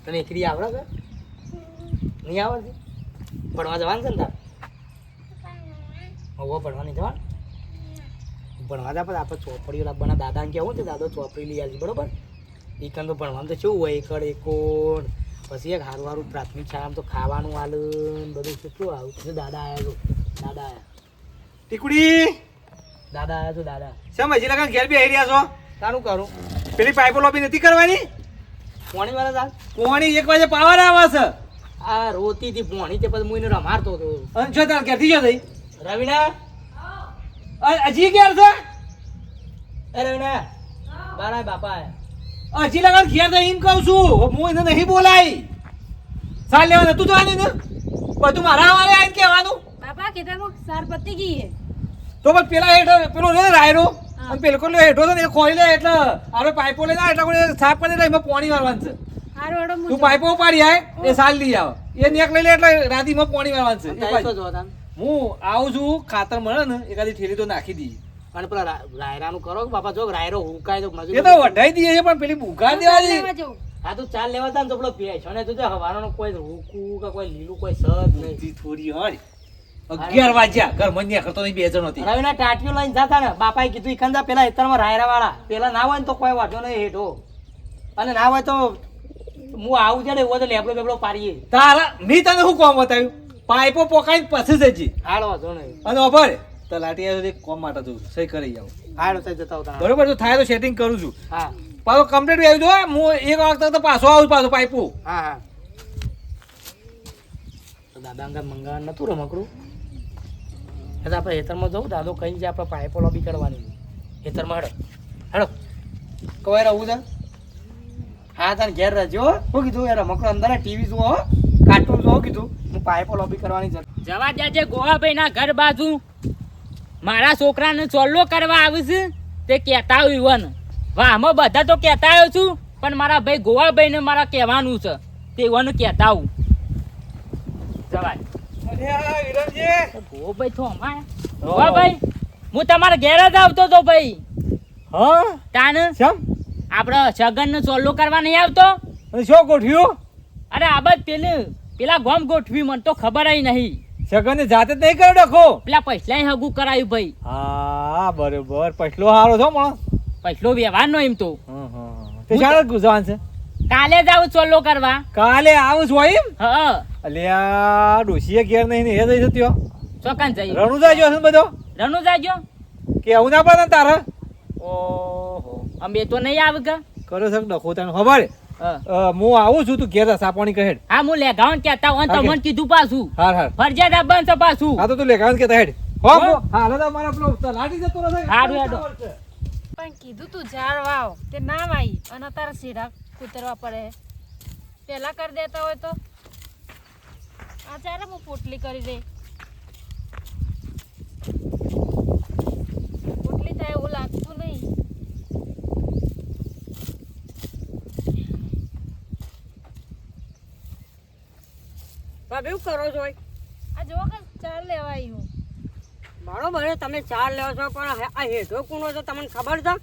તને એકરી આવડે કે નહીં આવડતી? ભણવા જવાનું છે ને તાર? હવે ભણવાની જવાનું? ભણવા જા પણ આપણે ચોપડીઓ લાવવાના. દાદાને કહેવું છે દાદો ચોપડી લઈ આવજો બરોબર. એકન તો ભણવાનું તો કેવું હોય, એકડ એકોણ પછી એક સારું સારું પ્રાથમિક શાળામાં તો ખાવાનું આલું બધું કેટલું આવું છે. દાદા આવ્યા છો, દાદા આવ્યા. ટીકડી દાદા આવ્યા છો, દાદા. શેમ હજી લગન ઘેર બી આવી રહ્યા છો? તારું કરું પેલી પાઇપો લોબી નથી કરવાની? પોણી વાળા દાદ પોણી 1 વાગે પાવર આવે છે. આ રોતી હતી પોણી તે પછી હું એને રમાડતો હતો. અને જો તાર ઘેરથી જો થઈ રવિના હજી ઘેર છે? એ રવિના બારા બાપા આવ્યા. હજી લગન ઘેર તો એમ કહું છું, હું એને નહીં બોલાય. સાલ લેવા નતું જવાનું ને બધું મારા વાળે આવીને કહેવાનું. બાપા ખેતરમાં સાર પતી ગઈ હે. તો બસ પેલા હેઠો પેલો રે રાયરો અને પેલો કોલો હેઠો છે ને એ ખોઈ લે એટલે હવે પાઇપો લઈને આવે એટલે કોઈ સાફ કરી દે. એમાં પાણી વાળવાનું છે. હારું હેડો તું પાઇપો ઉપાડી આય એ સાલ લઈ આવ. એ નેક લઈ લે એટલે રાતીમાં પાણી વાળવાનું છે. તારી તો જો તાન. હું આવું છું, ખાતર મળે ને એકાદી ઠેલી તો નાખી દઈએ. અને પેલા રાયરાનું કરો કે બાપા જો રાયરો હુકાય તો એ તો વઢાઈ દઈએ છે પણ પેલી ભૂખા દેવાની. લેવા જવું. હા તું ચાલ લેવા તા ને તો પેલો ભેંસો ને તું હવાનો કોઈ રૂકું કે કોઈ લીલું કોઈ સદ નહીં. જી થોડી હોય 11 વાગ્યા ઘર મંજ્યા કરતો નહીં, 2 જણ હતી. રવિના ટાટીઓ લઈને જતા ને બાપાએ કીધું ઈકંદા પેલા હેતરમાં રાયરા વાળા પેલા ના હોય ને તો કોઈ વાંધો નહીં હેઠો, અને ના હોય તો હું આવું છે ને એવો તો લેબડો બેબડો પાડીએ. તારા મેં તને શું કોમ બતાવ્યું? પાઇપો પોકાઈને પછી જજી હાલો વાંધો નહીં. અને ઓભર તો લાટી આવ્યો કોમ માટે જઉં છું, સહી કરી આવું. હાલો થઈ જતા હોતા. બરોબર તો થાય તો સેટિંગ કરું છું. હા પાછો કમ્પ્લીટ આવી જો. હું એક વખત તો પાછો આવું પાછો પાઇપો. હા હા તો દાદા અંગા મંગાવવાનું નતું રમકડું એટલે આપણે હેતરમાં જવું. દાદો કઈ જાય આપણે પાઇપો લોબી કરવાની હેતરમાં. હેડો હેડો કવાય રહું છે. હા તારે ઘેર રહેજો. શું કીધું યાર રમકડું અંદર ટીવી જુઓ, કાર્ટૂન જુઓ કીધું. હું પાઇપો લોબી કરવાની છે. જવા દેજે ગોવાભાઈ ના ઘર બાજુ મારા છોકરાને ચોલ્લો કરવા આવ્યું છે તે કહેતા આવ્યું ને વાહમાં બધા તો કહેતા આવ્યો છું પણ મારા ભાઈ ગોવાભાઈ ને મારા કહેવાનું છે તે વન કહેતા આવું. જવાય ગોવાભાઈ તો અમારે ગોવાભાઈ હું તમારા ઘેર જ આવતો હતો ભાઈ. હા તાન શેમ? આપણે સગન ને ચોલ્લો કરવા નહીં આવતો? અને શું ગોઠવ્યું? અરે આ બધ પેલા ગોમ ગોઠવી મને તો ખબર નહીં. સગન જાતે જ નહીં કર્યો ડખો? પેલા પૈસા હગું કરાયું ભાઈ. હા બરોબર. પછલો હારો છો માણસ. પૈસલો વ્યવહારનો એમ તો તે શાળા ગુજવાન છે? કાલે જ આવું ચોલ્લો કરવા. કાલે આવું છું એમ? હા અલ્યા ડોશીએ ઘેર નહીં ને એ જઈ જત્યો ચોકન જઈ રણુ જાજો છે ને બધો રણુ જાજો કે આવું ના પડે ને તારે? ઓહો અમે તો નહીં આવે કે કર્યો છે ડખો તને ખબર? હું આવું છું, તું ઘેર સાપોણી કહે. હા હું લેગાવન કહેતા હોય તો મને કીધું પાછું હાર હાર ફરજિયાત આવવાનું છે પાછું. હા તો તું લેખાવાનું કેતા હેડ. હો હા તો મારા પેલો લાડી જતો રહે. હારું હેડો. પણ કીધું તું ઝાડ વાવ તે ના વાઈ અને તારા શેરા કૂતરવા પડે. પેલા કરી દેતા હોય તો આ ચાલે હું પોટલી કરી દે. પોટલી થાય એવું લાગતું નહીં. ભાભી શું કરો છો? આ જો કે ચાર લેવા આવ્યું. બરોબર તમે ચાર લેવો છો પણ આ હેઠો કુણો છો તમને ખબર છે?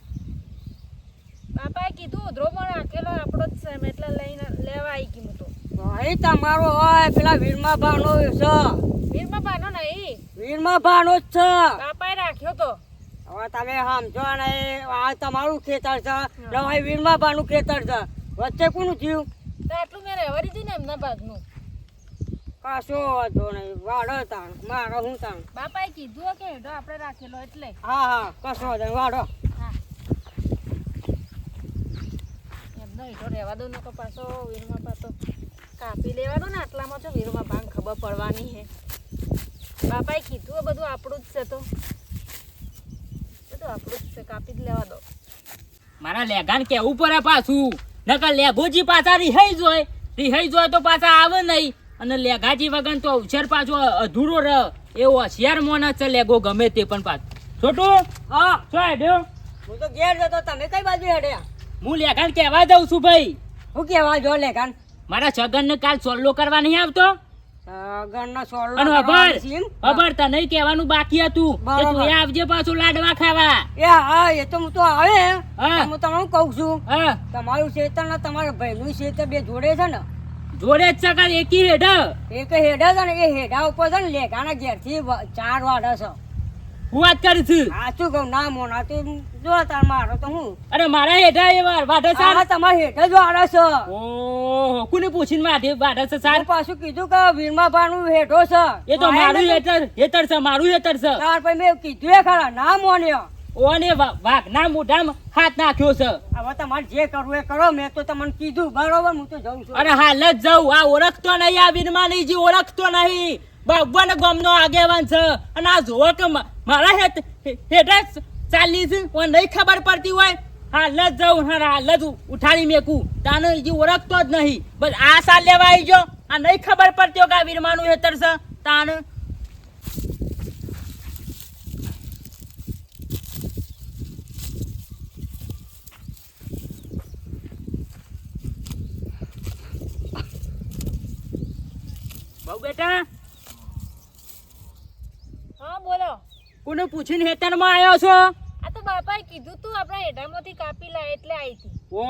બાપાએ કીધું ઉધરો પણ રાખેલો આપણો જ છે એટલે લઈને લેવા આવી ગયું તો. ભાઈ તમારો હોય પેલા વીરમા ભાનો છે. વીરમાં બાનો નહીં વીરમા ભાનો જ છે. બાપાએ રાખ્યો તો. હવે તમે સમજો ને આ તમારું ખેતર છે ને હવે વીરમા ભાનું ખેતર છે. વચ્ચે કોનું થયું? તો આટલું મેં રહેવા દીધું ને એમના ભાગનું. કશો વાંધો નહીં. વાડો તાણ મારો હું તાણ. બાપાએ કીધું કે હેડો આપણે રાખેલો એટલે. હા હા કશો વાંધો નહીં. વાડો હા એમનો હેઠો રહેવા દો નકો પાછો વીરમાં પાછો કાપી લેવા દો ને. આટલામાં તો વીરમાં ભાંગ ખબર પડવાની હે. બાપાએ કીધું એ બધું આપણું જ છે તો બધું આપણું જ છે. કાપી જ લેવા દો. મારા લેગાન કેવું પડે પાછું નકર લેગોજી પાછા રિહાઈ જોય તો પાછા આવે નહીં અને લેગાજી વગર તો અવસર પાછો અધૂરો રહે. એવો હોશિયાર મોણસ છે લેગો ગમે તે પણ પાછું. છોટું હા શું હેડ્યો? હું તો ઘેર જતો તમે કઈ બાજુ હેડ્યા? હું લેગાન કહેવા જાઉં છું ભાઈ. હું કેવા જો લેખાન? મારા છગન ને કાલ ચોલ્લો કરવા નહીં આવતો? ઘરના સોળો અને કરવાના છે એમ? ખબર તને કહેવાનું બાકી હતું કે બરાબર. તું આવજે પાછું લાડવા ખાવા. એ હા એ તો હું તો આવે હા. હું તમને કહું છું હા તમારું ખેતર ને તમારા ભાઈનું ખેતર બે જોડે છે ને જોડે જ સકા એકી હેઠ. એક હેડા છે ને એ હેડા ઉપર છે ને લેખાના ઘેરથી 4 વાડા છે. હું વાત કરું છું. સાચું કહું ના મોના તો જો તાર મારો તો હું અરે મારા હેઠા એ વાઢે સાર. આ તમારા હેઠ જ વાડા છે. ઓહો કોને પૂછીને વાઢે છે સાર? હું પાછું કીધું કે વીરમાભાનું હેઠો છે એ તો મારું હેતર છે મારું હેતર છે. તાર પછી મેં કીધું એ ખરા ના મોન્યો. ઓને વાઘના મોઢામાં હાથ નાખ્યો છે. હવે તમારે જે કરવું એ કરો મેં તો તમને કીધું બરોબર હું તો જઉં છું. અરે હાલ જ જાઉં. આ ઓળખતો નહીં આ વીરમાની જી ઓળખતો નહીં. બાબુને ગામનો આગેવાન છે અને આ જોવો કે મારા હેઠા ચાલી છે ઓને નહીં ખબર પડતી હોય. હાલ જ જાઉં હાલ જ ઉઠાડી મેકું તાને જી ઓળખતો જ નહીં. બસ આ સાલ લેવા આવી જો આ નહીં ખબર પડતી કે આ વીરમાનું હેતર છે તાને. બહુ બેટા હા બોલો. કોને પૂછીને હેતરમાં આવ્યો છો? આ તો બાપાએ કીધું તું આપણા હેઠામાંથી કાપી લા એટલે આવી હતી. ઓ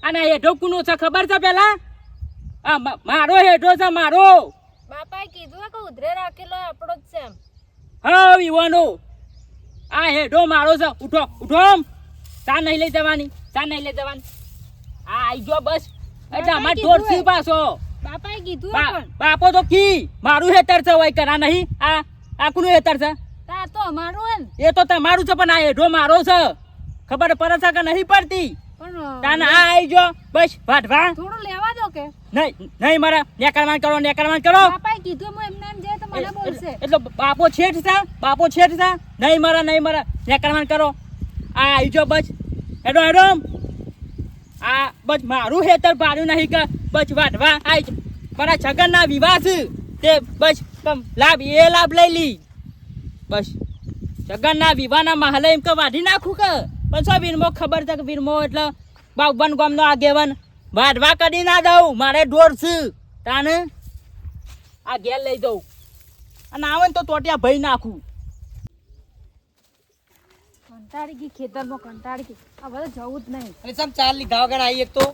અને હેઠો કોનો છે ખબર છે પેલા? આ મારો હેઠો છે મારો. બાપાએ કીધું કે ઉધરે રાખેલો આપણો જ છે એમ. હા વિવાનો આ હેઠો મારો છે. ઉઠો ઉઠો ચા નહીં લઈ જવાની ચા નહીં લઈ જવાની. આ આઈ ગયો બસ એટલે અમાર ઢોર સી પાછો. બાપાએ કીધું પણ બાપો તો કી મારું હેતર છે હોય કરા નહીં. આ કોનું હેતર છે? તા તો અમારું હે ને. એ તો તમારું છે પણ આ હેઠો મારો છે. ખબર પડે છે કે નહીં પડતી? પણ તાને આ આઈ ગયો બસ વાટવા. થોડું લેવા દો કે. નહીં મારા નેકરવાન કરો. બાપાએ કીધું હું એમને એમ જાય તો મને બોલશે. એટલે બાપો છેઠ છે નહીં મારા નેકરવાન કરો. આ આઈ ગયો બસ હેડો આ બસ મારું હેતર ભાડ્યું નહીં કે બસ વાટવા આઈ જ. મારા છગનના વિવાહ છે તે બસ લાભ લઈ લી બસ. છગનના વિવાહના માહલે એમ કે વાઢી નાખું કે પણ શું વીરમો ખબર છે કે વીરમો એટલે બાબન ગામનો આગેવાન વાઢવા કરી ના દઉં. મારે ઢોર છે તાને આ ઘેર લઈ દઉં અને આવે ને તો ટોટિયા ભઈ નાખું. કંટાળી ગઈ ખેતરમાં કંટાળી ગઈ. આ બધે જવું જ નહીં. એટલે સમ ચાલ લીધા વગર આવી એક તો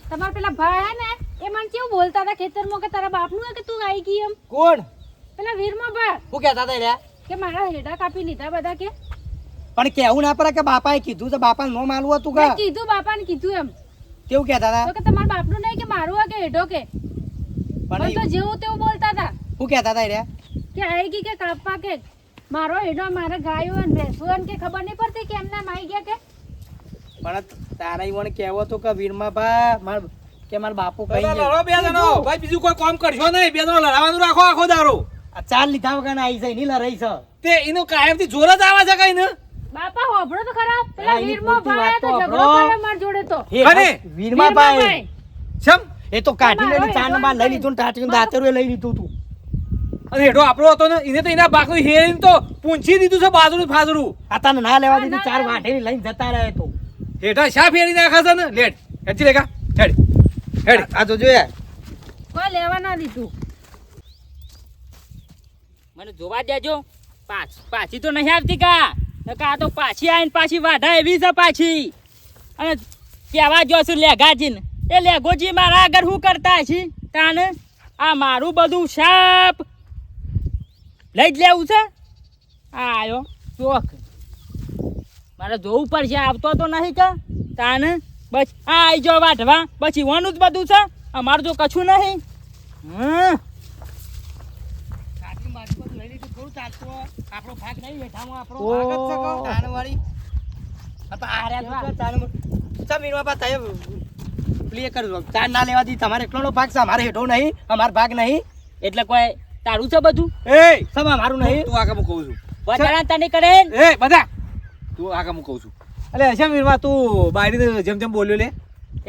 તમારા પેલા ભાઈ હે ને એ મને કેવું બોલતા હતા ખેતરમાં કે તારા બાપનું હે કે તું આવી ગઈ એમ. કોણ પેલા વીરમાં બા હું કહેતા હતા લ્યા? કે મારા હેડા કાપી લીધા બધા કે. પણ કેવું ના પડે કે બાપાએ કીધું તો બાપા નો માલવું હતું મેં કે કીધું બાપાને કીધું એમ કેવું કહેતા હતા? તો કે તમારા બાપનું નહીં કે મારું હે કે હેડો કે. પણ તો પણ જેવું તેવું બોલતા હતા હું કહેતા હતા લ્યા? કે આવી ગઈ કે કાપવા કે મારો હેડો મારે ગાયો અને ભેંસો અને કે ખબર નહીં પડતી કે એમના માઈ ગયા કે. પણ તારા ઈવન કહેવો તો કે વીરમાં ભા કે મારા બાપુ કઈ લડો બે જણો ભાઈ બીજું કોઈ કામ કરશો નહીં બે જણો લડાવાનું રાખો આખો દારો ચાલ લીધા વગર આવી જાય ની લડાઈ છે તે એનું કાયમથી જોર જ આવે છે કઈ ને બાપા હોભળો તો ખરા પેલા એની વીરમો પૂરતી ભાઈ વાત તો તો ઝઘડો હોભળો. કરે માર જોડે તો. અને વીરમાં ભાઈ શમ એ તો કાઢી મારો લઈ ચાર હેડો નંબર લઈ લીધું ને ટાટીનું દાંતરું લઈ લીધું તું. અને હેઠો આપણો હતો ને એને તો એના બાકનું હેરીને તો પૂંછી દીધું છે બાજુનું ફાજરું આ તને ના લેવા દીધું ના ચાર લેવા. વાઢેલી લઈને જતા રહે તો હેઠા શા ફેરી નાખે છે ને લેટ હેઠી લેખા હેડ આ તો જોયા કોઈ લેવા ના દીધું. મને જોવા દેજો પાછી તો નહીં આવતી કા આ તો પાછી આવીને પાછી વાઢા એવી છે પાછી. અને કહેવા જો છું લેઘાજીને એ લેઘોજી મારા આગળ શું કરતા છે તાને આ મારું બધું સાપ લઈ જ લેવું છે. આ આવ્યો ચોક મારે જોવું પડશે આવતો તો નહીં કે તાને બસ આ આવી જાઓ વાઢવા પછી વાનું જ બધું છે અમારું તો કશું નહીં. લઈ લીધું થોડું ચાલતું આપણો ભાગ નહીં બેઠામાં આપણો ઓહ. ભાગ જ છે કહું. તાનવાળી. આ તો આ રહ્યા તું તો તાન- ચા મીરવા બા તાએ પ્લે કરજો ચાર ના લેવા દી તમારે એકલોનો ભાગ છે અમારે હેઠો નહીં અમારો ભાગ નહીં એટલે કોઈ તારું છે બધું એ સમ અમારું નહીં. તું આગળ હું કહું છું વધારા તને કરે એ બધા તું આગળ હું કહું છું અલે હશે મીરવા તું બાયરી જેમ જેમ બોલ્યો લે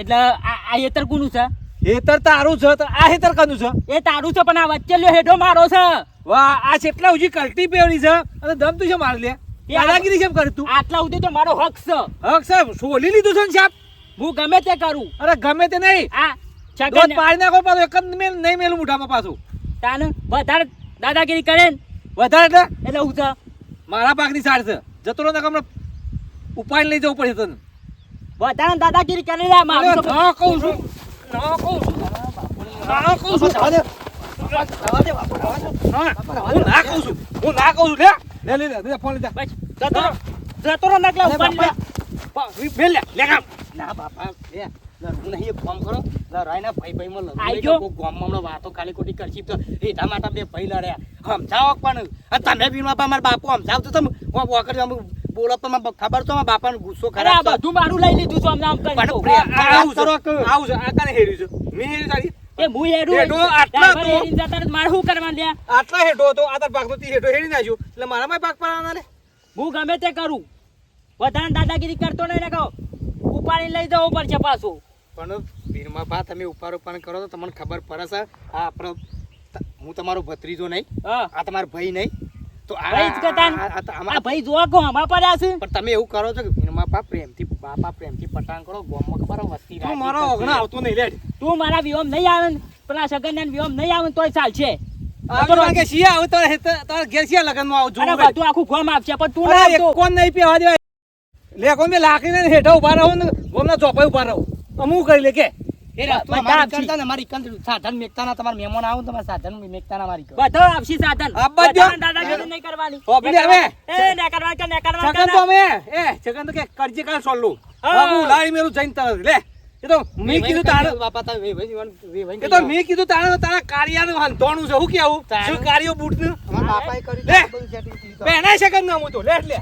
એટલે આ હેતર કોનું છે? હેતર તારું છે તો આ હેતર કનું છે એ તારું છે પણ આ વચ્ચેલ્યો હેઠો મારો છે. વાહ આ કેટલા ઉજી કલટી પેવડી છે અને દમ તું છે માર લે દાદાગીરી કેમ કર તું આટલા સુધી તો મારો હક છે. હક સાહેબ સોલી લીધું છે ને સાહેબ હું ગમે તે કરું. અરે ગમે તે નહીં આ દોત છગન પાડી નાખો પાછું એક જ મેલ નહીં મેલું મોઢામાં પાછું તાન વધારે દાદાગીરી કરે ને વધારે એટલે એટલે હું છે મારા પાકની સાર છે જતો રહો ને હમણાં ઉપાય લઈ જવું પડશે તને વધારે દાદાગીરી કરી લે મારું તો ના કહું છું ના કહું છું ના કહું છું જવા દે જવા દે બાપુ જવા દે. હું ના કહું છું હું ના કહું છું લે ફોન લીધા બસ જતો રહો નકલા ઉપર લે મેલ લે કામ ના બાપા લે હું નહીં એક કામ કરો રાયના ભાઈ આઈ ગયો. ગામમાં હમણાં વાતો ખાલી ખોટી કરશી તો એટલા માટે બે ભાઈ લડ્યા સમજાવો પણ અને તમે બી મારા બાપુ સમજાવતો તમે હું વખત અમે બોલો તો મને ખબર તો મારા બાપાનો ગુસ્સો અરે ખરાબ આ બધું મારું લઈ લીધું છે આમ કરી પણ તો. પ્રેમ આવું કરો છે આવું છે આ કાને હેર્યું છે મેં હેર્યું તારી એ હું હેડું હેડો આટલા ડ્રાઈવર તો. હેડીને જતા રહે તો મારે શું કરવાનું લ્યા આટલા હેઠો હતો આ તાર પાકનો તી હેઠો હેડી નાખ્યું એટલે મારામાં પાક પાડવાના ને હું ગમે તે કરું વધારે દાદાગીરી કરતો નહીં ને કહો ઉપાડી લઈ જવો પડશે પાછું પણ વીરમાં બા તમે ઉપર કરો તો તમને ખબર પડે છે આ આપણો હું તમારો ભત્રીજો નહીં હા આ તમારો ભાઈ નહીં તો ભાઈ જ કહેતા ને. આ ભાઈ જોવા કો હમણાં પડ્યા છે પણ તમે એવું કરો છો કે વીરમાં બા પ્રેમથી બાપા પ્રેમથી પટાણ કરો ગામમાં ખબર હોય, વસ્તી તું રાખી મારો કરશે. ઓગણા આવતો નહીં લે તું મારા વિહોમ નહીં આવે ને પેલા સગન વિહોમ નહીં આવે ને તોય ચાલશે આગળ વાગે શિયા આવું તારા ઘેર શિયા લગનમાં આવું અને જોવું બધું આખું ગોમ આપશે પણ તું અરે ના એક આવતો કોણ નહીં પીવા દેવાય લે કોણ બે લાકડીને હેઠા ઉભા રહો ને ગોમના ચોપાઈ ઉભા રહો અમુક કરી લે કે એ રસ્તો બધા અમારી આપશી. કરતા ને અમારી કંદ સાધન મેકતા ના તમારા મહેમાન આવો ને તમારા સાધન મેકતા ના મારી કરો. બધા આપશી સાધન આપવા જ દો. બધાને દાદાગીરી નહીં કરવાની હોભળી હવે. ને કરવાનું કે ને કરવાનું છગન કે તો ના. અમે છગન તો કે કરજે કાલ સોલ્લું હા. બાબુ લાડી મેરું જઈને તરત લે એ તો મેં કીધું તારે બાપા તમે વેવાઈ એ તો મેં કીધું તારા કાર્યાનું હંધોણું છે હું કેવું તારે. શું કાર્યો બૂટ નું અમારા બાપાએ કર્યું લે. બધું setting કર્યું. પહેનાય શકન ના હું તો લે લે